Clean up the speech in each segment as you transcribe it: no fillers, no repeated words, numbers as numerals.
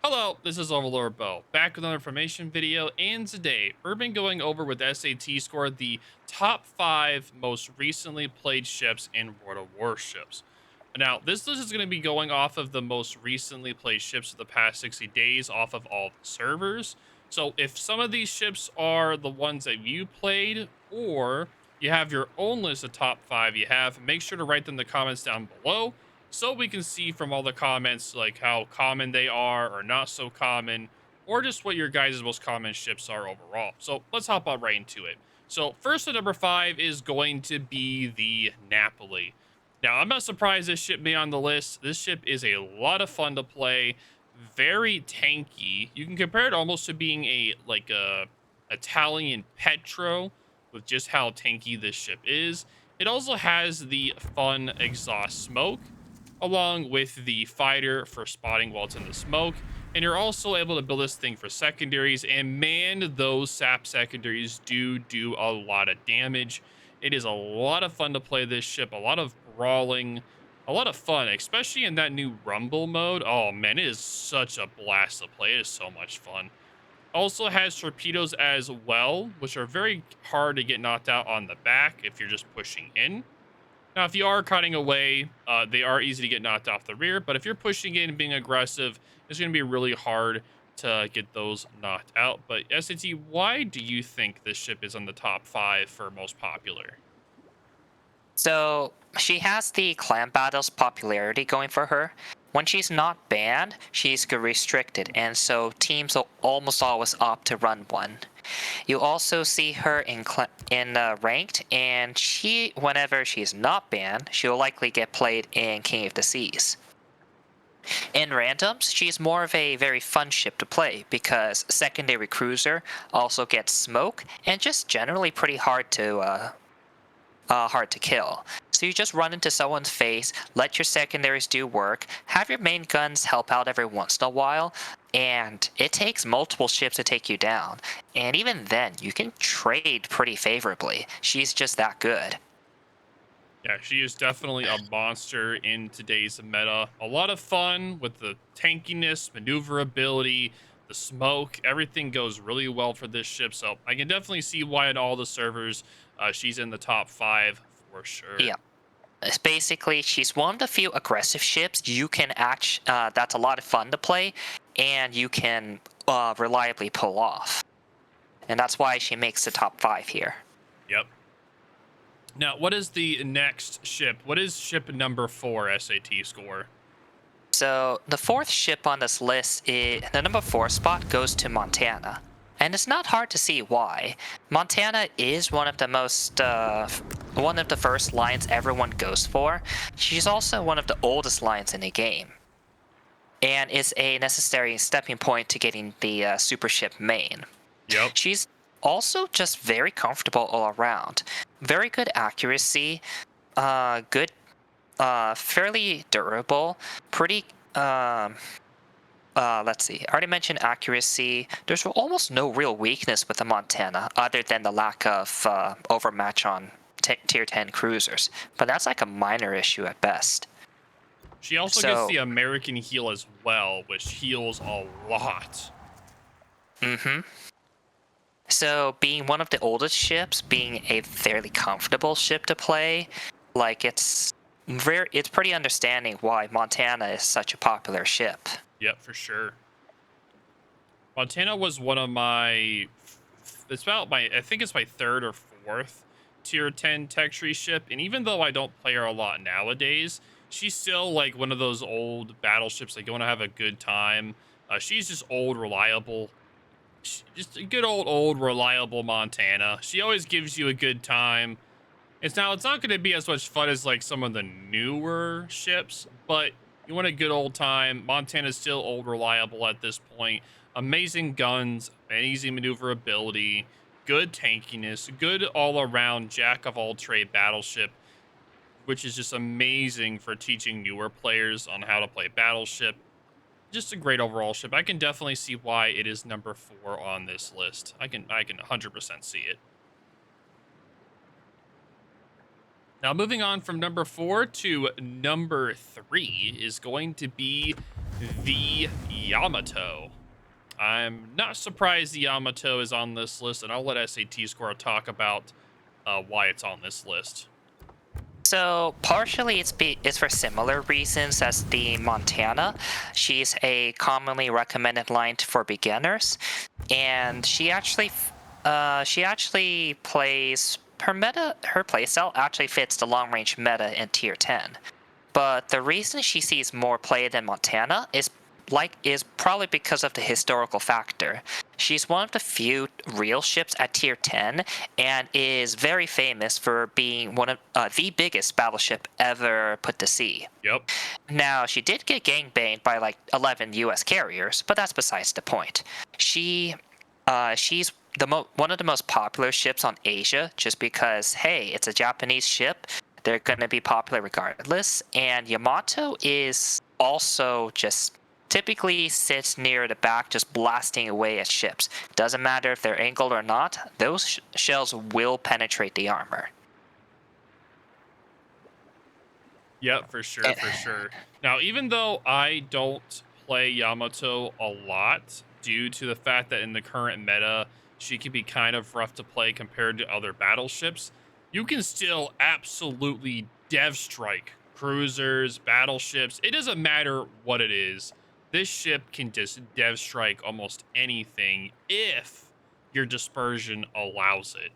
Hello, this is OverlordBou, back with another information video, and today we've been going over with SAT score the top 5 most recently played ships in World of Warships. Now, this list is going to be going off of the most recently played ships of the past 60 days off of all the servers. So if some of these ships are the ones that you played, or you have your own list of top 5 you have, make sure to write them in the comments down below so we can see from all the comments like how common they are or not so common, or just what your guys' most common ships are overall. So let's hop on right into it. So first at number 5 is going to be the Napoli. Now, I'm not surprised this ship be on the list. This ship is a lot of fun to play, very tanky. You can compare it almost to being a Italian Petro with just how tanky this ship is. It also has the fun exhaust smoke along with the fighter for spotting while it's in the smoke. And you're also able to build this thing for secondaries. And man, those sap secondaries do a lot of damage. It is a lot of fun to play this ship, a lot of brawling, a lot of fun, especially in that new Rumble mode. Oh man, it is such a blast to play. It is so much fun. Also has torpedoes as well, which are very hard to get knocked out on the back if you're just pushing in. Now, if you are cutting away, they are easy to get knocked off the rear. But if you're pushing in and being aggressive, it's going to be really hard to get those knocked out. But SAT, why do you think this ship is on the top 5 for most popular? So she has the clan battles popularity going for her. When she's not banned, she's restricted, and so teams will almost always opt to run one. You also see her in ranked, and whenever she's not banned, she'll likely get played in King of the Seas. In randoms, she's more of a very fun ship to play because secondary cruiser also gets smoke and just generally pretty hard to kill. So you just run into someone's face, let your secondaries do work, have your main guns help out every once in a while, and it takes multiple ships to take you down. And even then, you can trade pretty favorably. She's just that good. Yeah, she is definitely a monster in today's meta. A lot of fun with the tankiness, maneuverability, the smoke. Everything goes really well for this ship. So I can definitely see why in all the servers she's in the top 5 for sure. Yeah. It's basically, she's one of the few aggressive ships you can that's a lot of fun to play, and you can reliably pull off. And that's why she makes the top 5 here. Yep. Now, what is the next ship? What is ship number 4 SAT score? So the fourth ship on this list, the number 4 spot goes to Montana. And it's not hard to see why. Montana is one of the first lines everyone goes for. She's also one of the oldest lines in the game, and is a necessary stepping point to getting the super ship main. Yep. She's also just very comfortable all around. Very good accuracy, good, fairly durable, pretty. Let's see. I already mentioned accuracy. There's almost no real weakness with the Montana, other than the lack of overmatch on tier 10 cruisers. But that's like a minor issue at best. She also gets the American heal as well, which heals a lot. Mm-hmm. So being one of the oldest ships, being a fairly comfortable ship to play, like it's pretty understanding why Montana is such a popular ship. Yep, for sure. Montana was one of my, I think it's my 3rd or 4th tier 10 tech tree ship. And even though I don't play her a lot nowadays, she's still like one of those old battleships that you want to have a good time. She's just old, reliable. Just a good old, reliable Montana. She always gives you a good time. It's not going to be as much fun as like some of the newer ships, but you want a good old time. Montana's still old, reliable at this point. Amazing guns, easy maneuverability, good tankiness, good all-around jack-of-all-trade battleship, which is just amazing for teaching newer players on how to play battleship. Just a great overall ship. I can definitely see why it is number 4 on this list. I can 100% see it. Now, moving on from number 4 to number 3 is going to be the Yamato. I'm not surprised the Yamato is on this list, and I'll let SAT Score talk about why it's on this list. So partially it's for similar reasons as the Montana. She's a commonly recommended line for beginners, and she actually plays her meta. Her playstyle actually fits the long range meta in tier 10. But the reason she sees more play than Montana is probably because of the historical factor. She's one of the few real ships at tier 10 and is very famous for being one of the biggest battleship ever put to sea. Yep. Now, she did get gangbanged by like 11 US carriers, but that's besides the point. She's one of the most popular ships on Asia just because, hey, it's a Japanese ship. They're going to be popular regardless. And Yamato is also just typically sits near the back just blasting away at ships. Doesn't matter if they're angled or not, those shells will penetrate the armor. Yep, for sure, for sure. Now, even though I don't play Yamato a lot due to the fact that in the current meta, she can be kind of rough to play compared to other battleships, you can still absolutely dev strike cruisers, battleships. It doesn't matter what it is. This ship can just dev strike almost anything if your dispersion allows it.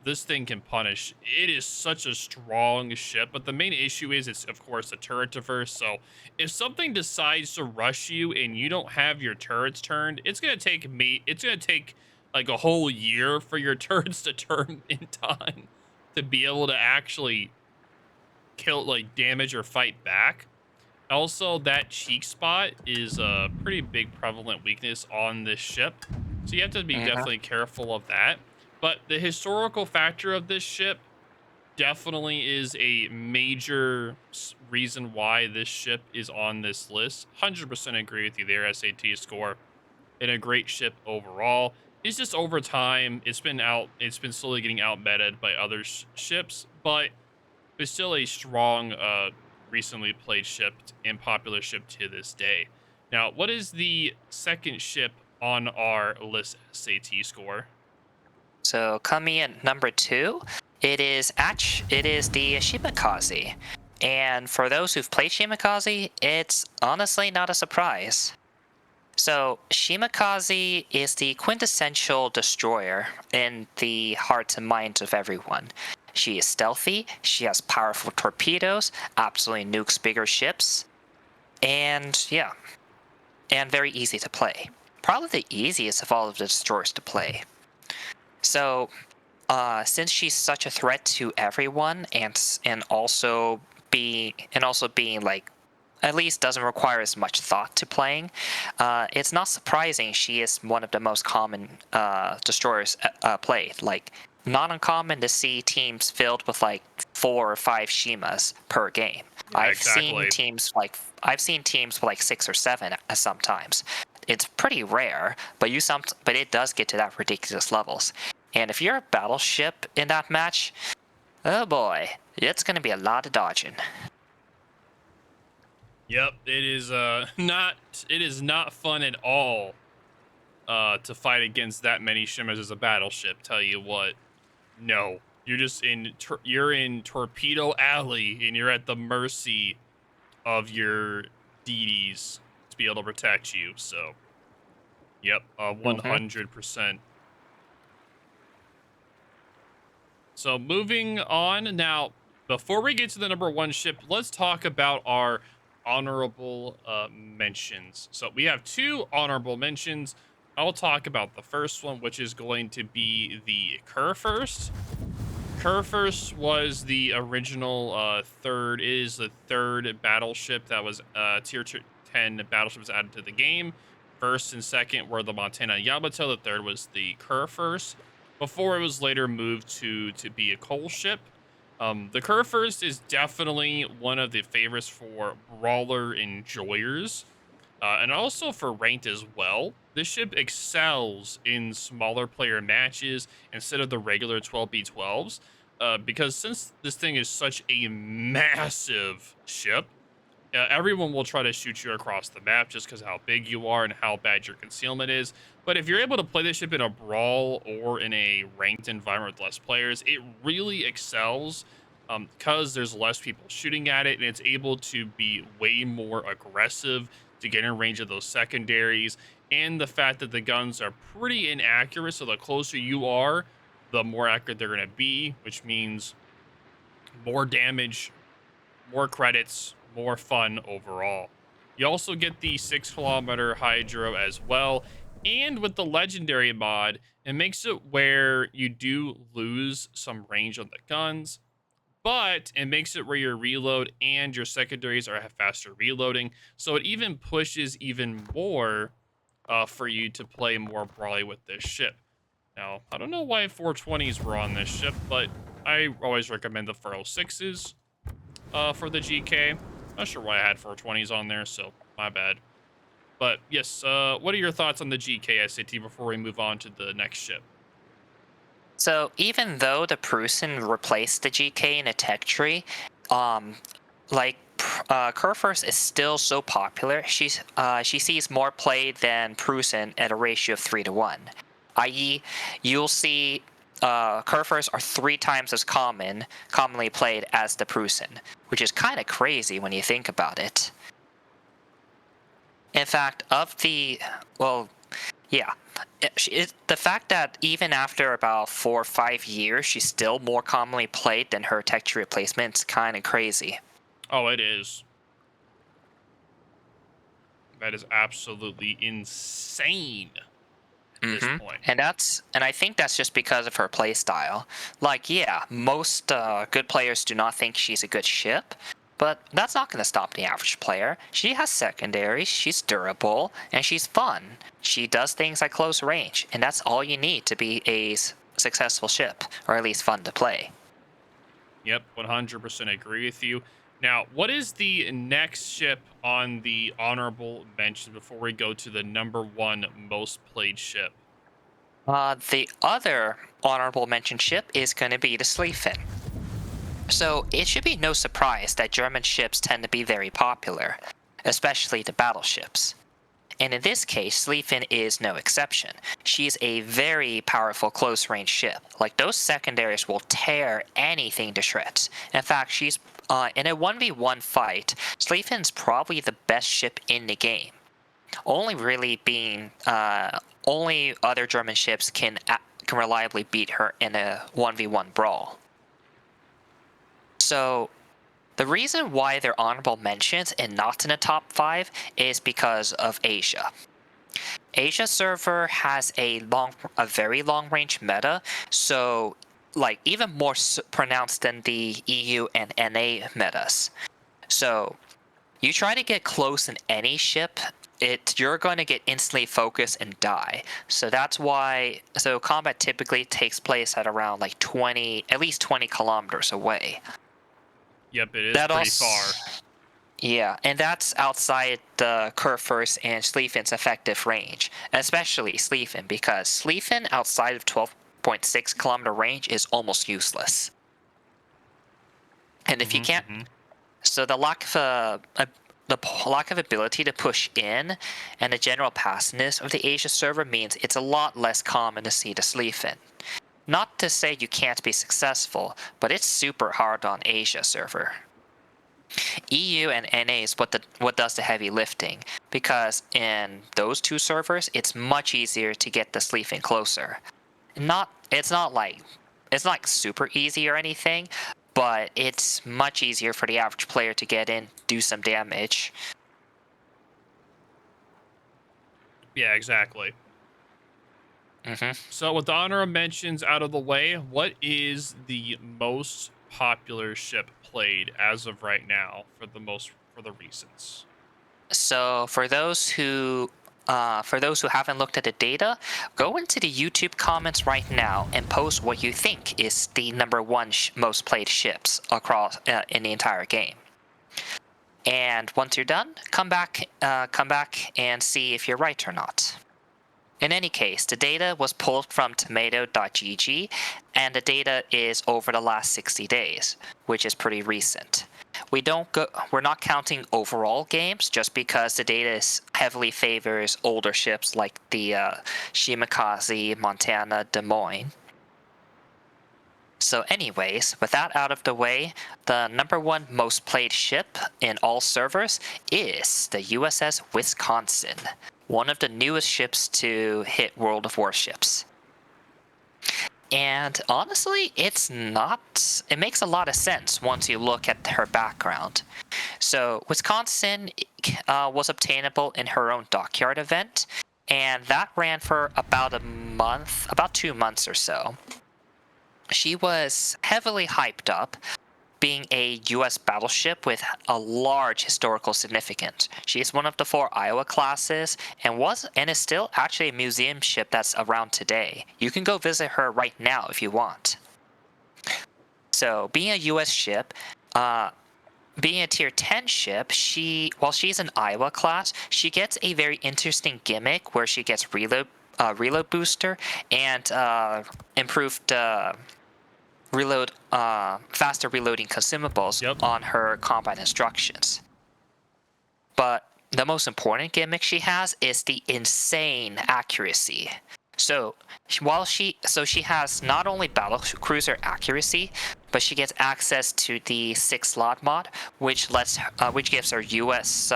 This thing can punish. It is such a strong ship, but the main issue is it's, of course, a turret diverse. So if something decides to rush you and you don't have your turrets turned, it's going to take like a whole year for your turrets to turn in time to be able to actually kill, like, damage or fight back. Also, that cheek spot is a pretty big prevalent weakness on this ship. So you have to be definitely careful of that. But the historical factor of this ship definitely is a major reason why this ship is on this list. 100% agree with you there, SAT Score. And a great ship overall. It's just over time, it's been slowly getting out meted by other ships, but it's still a strong, recently played ship and popular ship to this day. Now, what is the second ship on our list, SAT Score? So coming in number 2, it is the Shimakaze. And for those who've played Shimakaze, it's honestly not a surprise. So Shimakaze is the quintessential destroyer in the hearts and minds of everyone. She is stealthy, she has powerful torpedoes, absolutely nukes bigger ships, and yeah, and very easy to play. Probably the easiest of all of the destroyers to play. So, since she's such a threat to everyone, and also being like at least doesn't require as much thought to playing, it's not surprising she is one of the most common destroyers played. Like, not uncommon to see teams filled with like 4 or 5 Shimas per game. Yeah, I've exactly. seen teams with like 6 or 7 sometimes. It's pretty rare, but it does get to that ridiculous levels. And if you're a battleship in that match, oh boy, it's going to be a lot of dodging. Yep, it is not fun at all to fight against that many shimmers as a battleship. Tell you what, no, you're just you're in Torpedo Alley and you're at the mercy of your DDs to be able to protect you. So, yep, 100%. So moving on now, before we get to the number 1 ship, let's talk about our honorable mentions. So we have 2 honorable mentions. I'll talk about the first one, which is going to be the Kurfurst. Kurfurst was the original third. It is the third battleship that was tier 10 battleships added to the game. First and second were the Montana and Yamato. The third was the Kurfurst, before it was later moved to be a coal ship. The Kurfurst is definitely one of the favorites for brawler enjoyers, and also for ranked as well. This ship excels in smaller player matches instead of the regular 12v12s, because since this thing is such a massive ship, Everyone will try to shoot you across the map just because how big you are and how bad your concealment is. But if you're able to play this ship in a brawl or in a ranked environment with less players, it really excels because there's less people shooting at it, and it's able to be way more aggressive to get in range of those secondaries. And the fact that the guns are pretty inaccurate, so the closer you are, the more accurate they're going to be, which means more damage, more credits, more fun overall. You also get the 6 kilometer hydro as well. And with the legendary mod, it makes it where you do lose some range on the guns, but it makes it where your reload and your secondaries are have faster reloading. So it even pushes even more for you to play more brawly with this ship. Now, I don't know why 420s were on this ship, but I always recommend the 406s for the GK. Not sure why I had 420s on there, so my bad. But yes, what are your thoughts on the GK SAT before we move on to the next ship? So even though the Prusen replaced the GK in a tech tree, um, like Kurfurst is still so popular. She sees more play than Prusen at a ratio of 3-1, i.e., you'll see Kurfürst are 3 times as commonly played as the Prusen, which is kind of crazy when you think about it. In fact, yeah, the fact that even after about 4 or 5 years, she's still more commonly played than her tech tree replacement is kind of crazy. Oh, it is. That is absolutely insane at this point. And I think that's just because of her playstyle. Like, yeah, most good players do not think she's a good ship, but that's not going to stop the average player. She has secondaries, she's durable, and she's fun. She does things at close range, and that's all you need to be a successful ship, or at least fun to play. Yep, 100% agree with you. Now, what is the next ship on the honorable mention before we go to the #1 most played ship? The other honorable mention ship is going to be the Schlieffen. So it should be no surprise that German ships tend to be very popular, especially the battleships. And in this case, Schlieffen is no exception. She's a very powerful close-range ship. Like, those secondaries will tear anything to shreds. In fact, she's in a 1v1 fight, Schlieffen's probably the best ship in the game. Only really being only other German ships can reliably beat her in a 1v1 brawl. So the reason why they're honorable mentions and not in the top 5 is because of Asia. Asia server has a very long range meta, so like even more pronounced than the EU and NA metas. So you try to get close in any ship, you're going to get instantly focused and die. So that's why combat typically takes place at around like at least 20 kilometers away. Yep, it is That pretty also, far. yeah, and that's outside the Kurfürst and Schlieffen's effective range, especially Schlieffen, because Schlieffen outside of 12.6 kilometer range is almost useless. And if you can't, so the lack of ability to push in and the general passiveness of the Asia server means it's a lot less common to see the Schlieffen. Not to say you can't be successful, but it's super hard on Asia server. EU and NA is what does the heavy lifting, because in those 2 servers, it's much easier to get the Schlieffen closer. It's not like super easy or anything, but it's much easier for the average player to get in, do some damage. Yeah, exactly. So with the honor mentions out of the way, what is the most popular ship played as of right now for the recents? So for those who haven't looked at the data, go into the YouTube comments right now and post what you think is the #1 most played ships across in the entire game. And once you're done, come back and see if you're right or not. In any case, the data was pulled from tomato.gg, and the data is over the last 60 days, which is pretty recent. We're not counting overall games just because the data heavily favors older ships like the Shimakaze, Montana, Des Moines. So anyways, with that out of the way, the #1 most played ship in all servers is the USS Wisconsin, one of the newest ships to hit World of Warships. And honestly, it makes a lot of sense once you look at her background. So Wisconsin was obtainable in her own dockyard event, and that ran for about 2 months or so. She was heavily hyped up, being a U.S. battleship with a large historical significance. She is one of the 4 Iowa classes and is still actually a museum ship that's around today. You can go visit her right now if you want. So, being a U.S. ship, being a tier 10 ship, while she's an Iowa class, she gets a very interesting gimmick where she gets reload booster and improved faster reloading consumables on her combat instructions. But the most important gimmick she has is the insane accuracy. So she has not only battlecruiser accuracy, but she gets access to the 6-slot mod, which gives her US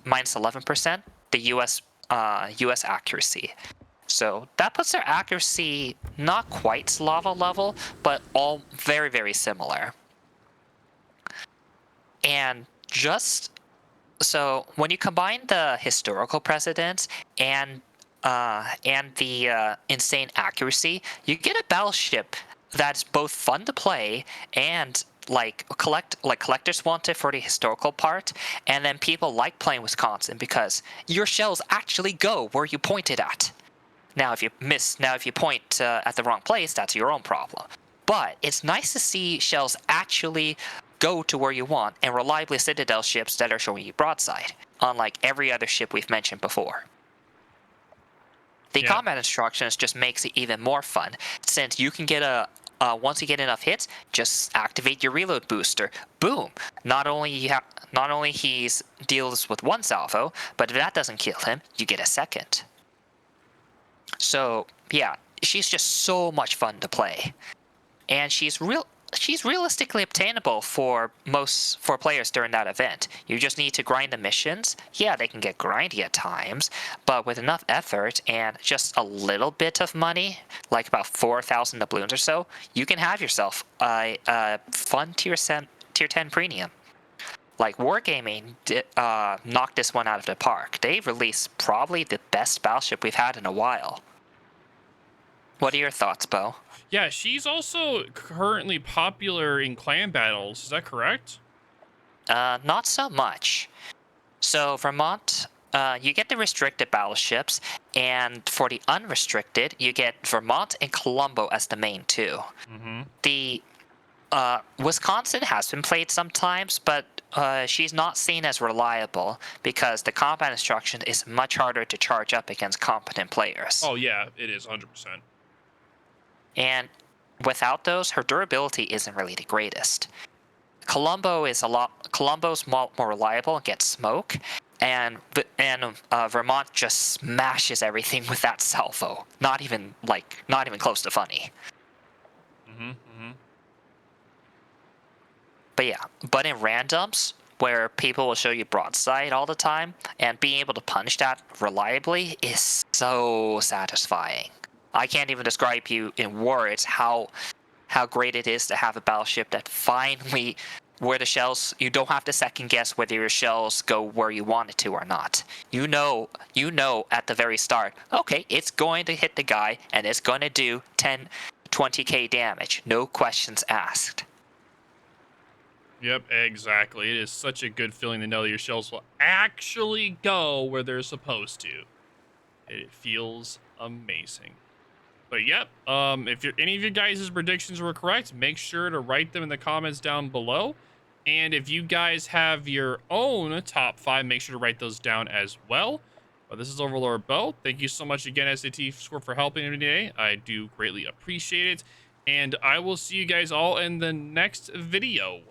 minus 11% the US accuracy. So that puts their accuracy not quite lava level, but all very, very similar. And so when you combine the historical precedence and the insane accuracy, you get a battleship that's both fun to play and collectors want it for the historical part, and then people like playing Wisconsin because your shells actually go where you pointed at. Now, if you point at the wrong place, that's your own problem. But it's nice to see shells actually go to where you want and reliably Citadel ships that are showing you broadside, unlike every other ship we've mentioned before. The combat instructions just makes it even more fun, since you can get once you get enough hits, just activate your reload booster. Boom! Not only he deals with 1 salvo, but if that doesn't kill him, you get a second. So yeah, she's just so much fun to play, and she's realistically obtainable for players during that event. You just need to grind the missions. Yeah, they can get grindy at times, but with enough effort and just a little bit of money, like about 4,000 doubloons or so, you can have yourself a fun tier 10 premium. Like Wargaming knocked this one out of the park. They've released probably the best battleship we've had in a while. What are your thoughts, Bo? Yeah, she's also currently popular in clan battles. Is that correct? Not so much. So Vermont, you get the restricted battleships, and for the unrestricted, you get Vermont and Colombo as the main 2. Mm-hmm. The Wisconsin has been played sometimes, but she's not seen as reliable because the combat instruction is much harder to charge up against competent players. Oh yeah, it is 100%. And without those, her durability isn't really the greatest. Colombo's more reliable and gets smoke, and Vermont just smashes everything with that salvo. Not even close to funny. Mm-hmm. But in randoms, where people will show you broadside all the time, and being able to punch that reliably is so satisfying. I can't even describe you in words how great it is to have a battleship that finally, where the shells, you don't have to second guess whether your shells go where you want it to or not. You know at the very start, okay, it's going to hit the guy and it's going to do 10, 20k damage. No questions asked. Yep, exactly. It is such a good feeling to know that your shells will actually go where they're supposed to. It feels amazing. But yep, if any of your guys' predictions were correct, make sure to write them in the comments down below. And if you guys have your own top 5, make sure to write those down as well. But this is OverlordBou. Thank you so much again, SAT Score, for helping me today. I do greatly appreciate it. And I will see you guys all in the next video.